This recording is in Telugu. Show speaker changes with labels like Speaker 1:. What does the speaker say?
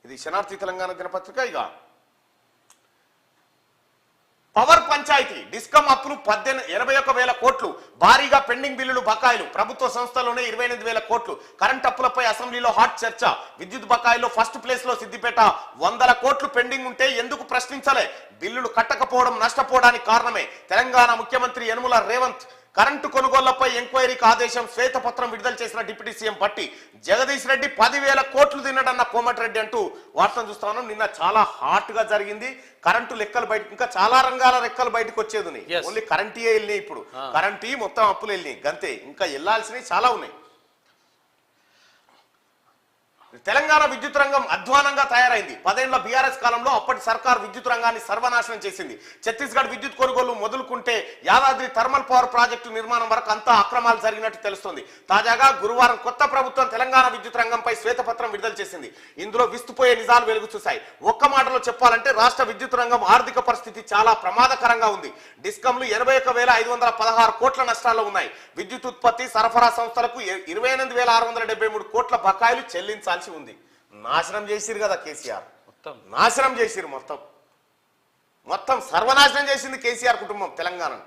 Speaker 1: ఇది శనార్థి తెలంగాణ దినపత్రిక. ఇక పవర్ పంచాయతీ డిస్కమ్ అప్పులు 81,000 కోట్లు, భారీగా పెండింగ్ బిల్లులు బకాయిలు, ప్రభుత్వ సంస్థలోనే 28,000 కోట్లు. కరెంట్ అప్పులపై అసెంబ్లీలో హాట్ చర్చ. విద్యుత్ బకాయిలో ఫస్ట్ ప్లేస్ లో సిద్దిపేట 100 కోట్లు పెండింగ్ ఉంటే ఎందుకు ప్రశ్నించలే? బిల్లులు కట్టకపోవడం నష్టపోవడానికి కారణమే. తెలంగాణ ముఖ్యమంత్రి యనుమల రేవంత్ కరెంటు కొనుగోళ్లపై ఎంక్వైరీకి ఆదేశం. శ్వేతపత్రం విడుదల చేసిన డిప్యూటీ సీఎం భట్టి. జగదీష్ రెడ్డి 10,000 కోట్లు తిన్నడన్న కోమటిరెడ్డి అంటూ వార్తను చూస్తాను. నిన్న చాలా హాట్ గా జరిగింది. కరెంటు లెక్కలు బయటకు, ఇంకా చాలా రంగాల లెక్కలు బయటకు వచ్చేది. ఓన్లీ కరెంటీయే వెళ్ళినాయి. ఇప్పుడు కరెంటీ మొత్తం అప్పులు వెళ్ళినాయి గంతే, ఇంకా వెళ్లాల్సినవి చాలా ఉన్నాయి. తెలంగాణ విద్యుత్ రంగం అధ్వానంగా తయారైంది. 10 ఏళ్ల బీఆర్ఎస్ కాలంలో అప్పటి సర్కార్ విద్యుత్ రంగాన్ని సర్వనాశనం చేసింది. ఛత్తీస్గఢ్ విద్యుత్ కొనుగోలు మొదలుకుంటే యాదాద్రి థర్మల్ పవర్ ప్రాజెక్టు నిర్మాణం వరకు అంతా అక్రమాలు జరిగినట్టు తెలుస్తోంది. తాజాగా గురువారం కొత్త ప్రభుత్వం తెలంగాణ విద్యుత్ రంగంపై శ్వేతపత్రం విడుదల చేసింది. ఇందులో విస్తుపోయే నిజాలు వెలుగు చూశాయి. ఒక్క మాటలో చెప్పాలంటే రాష్ట్ర విద్యుత్ రంగం ఆర్థిక పరిస్థితి చాలా ప్రమాదకరంగా ఉంది. డిస్కంలు 81,516 కోట్ల నష్టాల్లో ఉన్నాయి. విద్యుత్ ఉత్పత్తి సరఫరా సంస్థలకు 28,673 కోట్ల బకాయిలు చెల్లించాల్సి ఉంది. నాశనం చేసిరు కదా కేసీఆర్, మొత్తం నాశనం చేసిరు. మొత్తం సర్వనాశనం చేసింది కేసీఆర్ కుటుంబం తెలంగాణను.